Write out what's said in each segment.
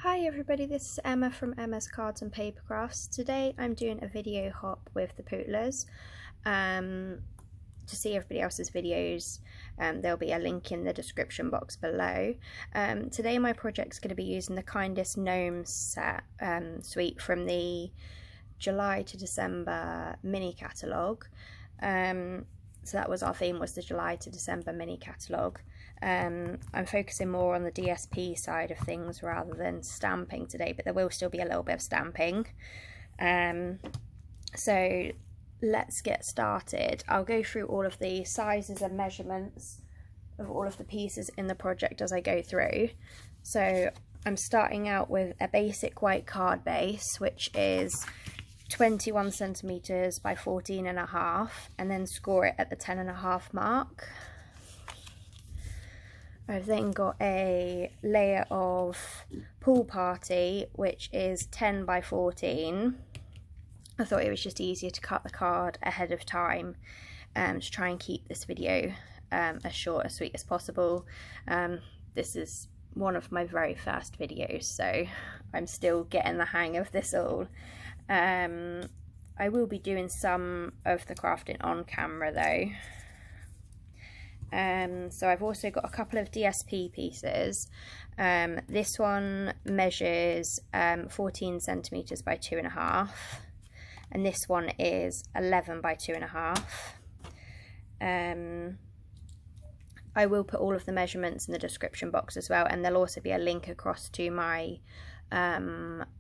Hi everybody, this is Emma from Emma's Cards and Paper Crafts. Today I'm doing a video hop with the Pootlers. To see everybody else's videos, there'll be a link in the description box below. Today my project's going to be using the Kindest Gnomes set suite from the July to December mini catalogue. So that was our theme, was the July to December mini catalogue. I'm focusing more on the DSP side of things rather than stamping today, but there will still be a little bit of stamping. So let's get started. I'll go through all of the sizes and measurements of all of the pieces in the project as I go through. So I'm starting out with a basic white card base, which is 21 centimeters by 14.5, and then score it at the 10.5 mark. I've then got a layer of Pool Party, which is 10 by 14. I thought it was just easier to cut the card ahead of time to try and keep this video as short and sweet as possible. This is one of my very first videos, so I'm still getting the hang of this all. I will be doing some of the crafting on camera though. So I've also got a couple of DSP pieces. This one measures 14 centimeters by 2.5, and this one is 11 by 2.5. I will put all of the measurements in the description box as well, and there'll also be a link across to my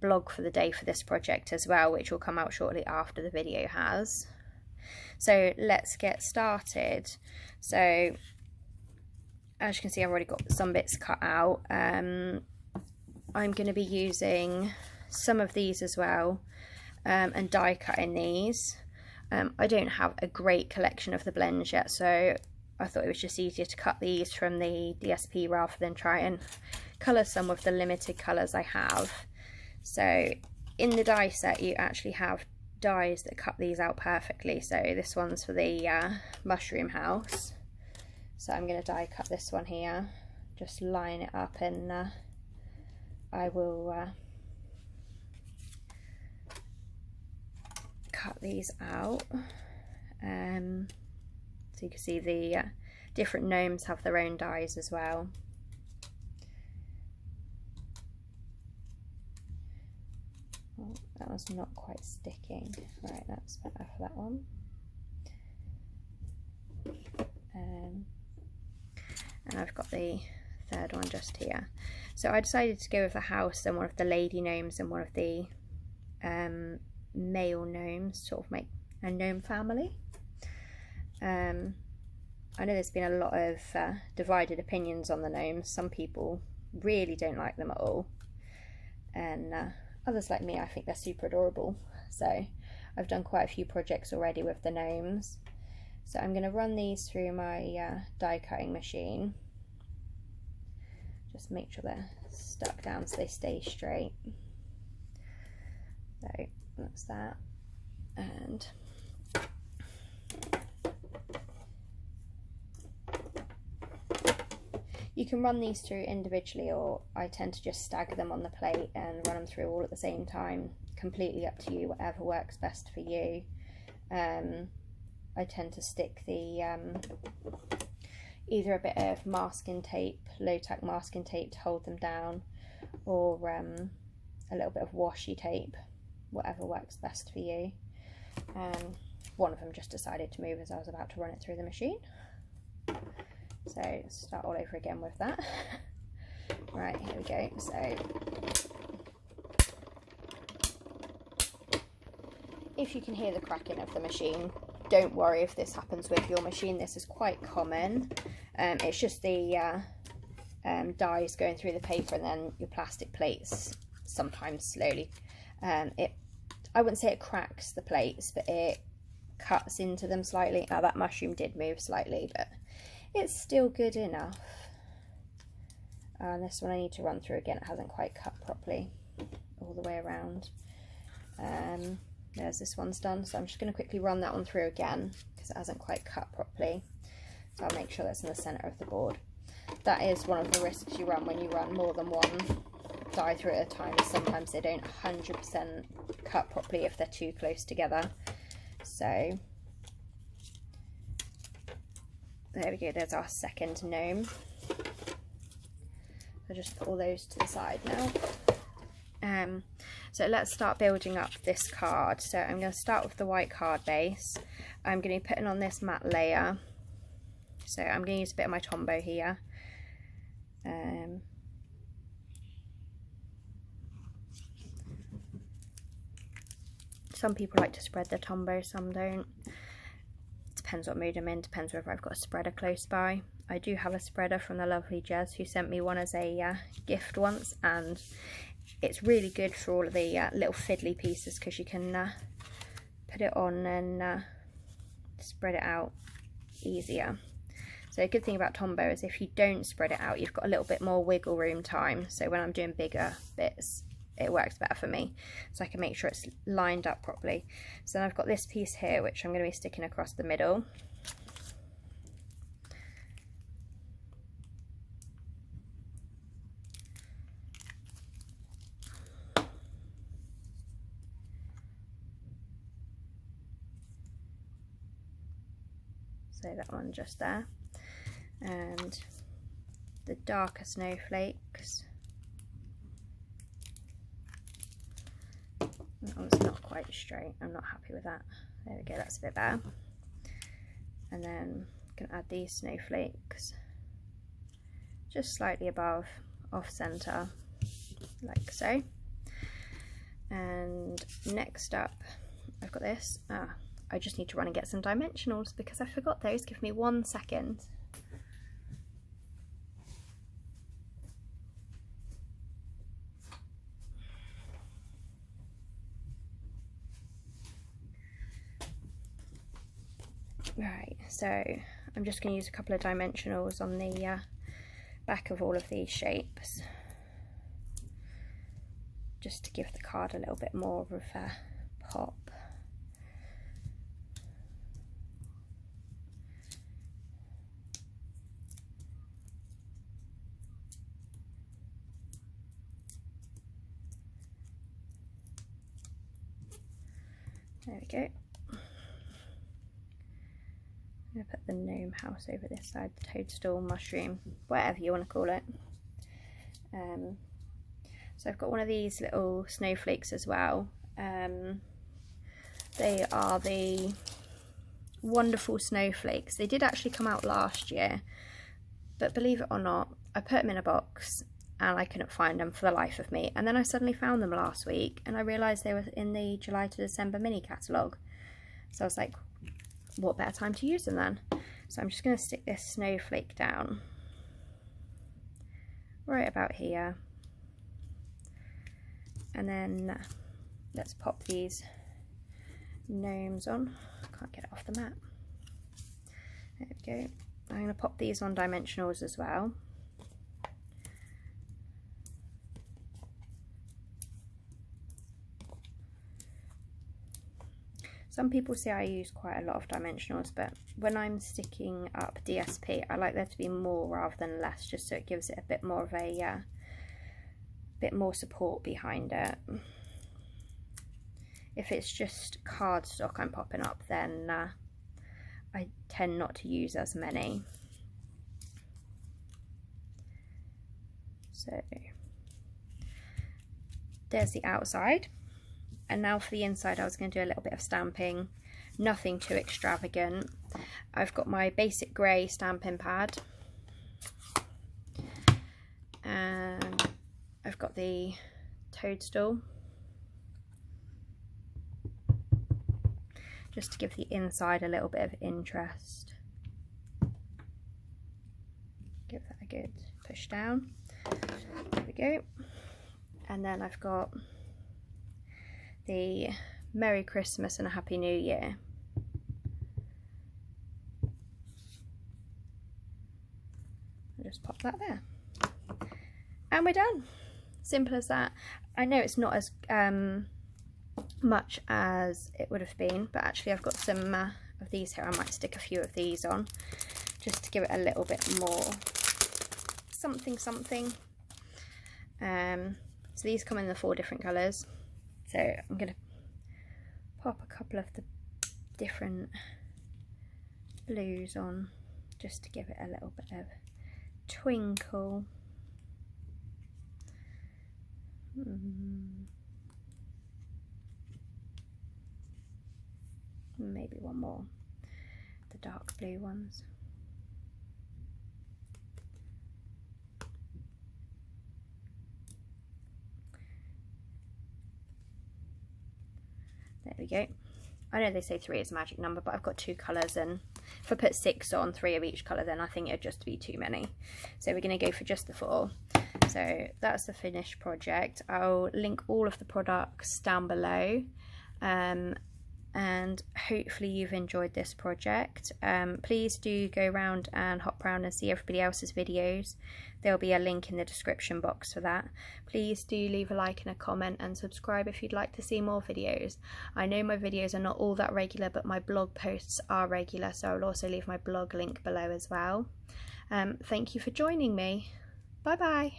blog for the day for this project as well, which will come out shortly after the video has. So let's get started. So as you can see, I've already got some bits cut out. I'm going to be using some of these as well, and die cutting these. I don't have a great collection of the blends yet, so I thought it was just easier to cut these from the DSP rather than try and colour some of the limited colours I have. So in the die set you actually have dies that cut these out perfectly. So this one's for the mushroom house, so I'm going to die cut this one here, just line it up, and I will cut these out. So you can see the different gnomes have their own dies as well. Oh, that one's not quite sticking. Right, that's better for that one. And I've got the third one just here. So I decided to go with the house and one of the lady gnomes and one of the male gnomes, sort of make a gnome family. I know there's been a lot of divided opinions on the gnomes. Some people really don't like them at all, and others like me, I think they're super adorable. So I've done quite a few projects already with the gnomes. So I'm going to run these through my die cutting machine. Just make sure they're stuck down so they stay straight. So that's that. And you can run these through individually, or I tend to just stagger them on the plate and run them through all at the same time. Completely up to you, whatever works best for you. I tend to stick the either a bit of masking tape, low tack masking tape to hold them down, or a little bit of washi tape, whatever works best for you. One of them just decided to move as I was about to run it through the machine. So let's start all over again with that. Right, here we go. So if you can hear the cracking of the machine, don't worry if this happens with your machine. This is quite common. It's just the dies going through the paper and then your plastic plates sometimes slowly. I wouldn't say it cracks the plates, but it cuts into them slightly. Now that mushroom did move slightly, but it's still good enough. And this one I need to run through again. It hasn't quite cut properly all the way around. There's this one's done, so I'm just going to quickly run that one through again because it hasn't quite cut properly. So I'll make sure that's in the centre of the board. That is one of the risks you run when you run more than one die through at a time. Sometimes they don't 100% cut properly if they're too close together. So there we go, there's our second gnome. I'll just put all those to the side now. So let's start building up this card. So I'm going to start with the white card base. I'm going to be putting on this matte layer. So I'm going to use a bit of my Tombow here. Some people like to spread their Tombow, some don't. Depends what mood I'm in, depends whether I've got a spreader close by. I do have a spreader from the lovely Jez who sent me one as a gift once, and it's really good for all of the little fiddly pieces because you can put it on and spread it out easier. So a good thing about Tombow is if you don't spread it out, you've got a little bit more wiggle room time. So when I'm doing bigger bits, it works better for me. So I can make sure it's lined up properly. So then I've got this piece here, which I'm going to be sticking across the middle. So that one just there. And the darker snowflakes. That one's not quite straight, I'm not happy with that. There we go, that's a bit better. And then I'm going to add these snowflakes just slightly above, off centre, like so. And next up, I've got this. I just need to run and get some Dimensionals because I forgot those. Give me 1 second. Right, so I'm just going to use a couple of Dimensionals on the back of all of these shapes, just to give the card a little bit more of a pop. There we go. I'm going to put the gnome house over this side, the toadstool, mushroom, whatever you want to call it. So I've got one of these little snowflakes as well. They are the wonderful snowflakes. They did actually come out last year, but believe it or not, I put them in a box and I couldn't find them for the life of me. And then I suddenly found them last week and I realised they were in the July to December mini catalogue. So I was like, what better time to use them then? So I'm just going to stick this snowflake down right about here. And then let's pop these gnomes on. Can't get it off the mat. There we go. I'm going to pop these on Dimensionals as well. Some people say I use quite a lot of Dimensionals, but when I'm sticking up DSP, I like there to be more rather than less, just so it gives it a bit more of a bit more support behind it. If it's just cardstock I'm popping up, then I tend not to use as many. So there's the outside. And now for the inside, I was going to do a little bit of stamping, nothing too extravagant. I've got my basic grey Stampin pad, and I've got the toadstool, just to give the inside a little bit of interest. Give that a good push down. There we go. And then I've got the Merry Christmas and a Happy New Year. I'll just pop that there. And we're done. Simple as that. I know it's not as much as it would have been, but actually I've got some of these here. I might stick a few of these on just to give it a little bit more something. So these come in the 4 different colours. So I'm going to pop a couple of the different blues on just to give it a little bit of twinkle. Maybe one more, the dark blue ones. There we go. I know they say 3 is a magic number, but I've got 2 colours, and if I put 6 on 3 of each colour, then I think it'd just be too many. So we're going to go for just the 4. So that's the finished project. I'll link all of the products down below, and hopefully you've enjoyed this project. Please do go around and hop around and see everybody else's videos. There'll be a link in the description box for that. Please do leave a like and a comment and subscribe if you'd like to see more videos. I know my videos are not all that regular, but my blog posts are regular, so I'll also leave my blog link below as well. Thank you for joining me. Bye bye.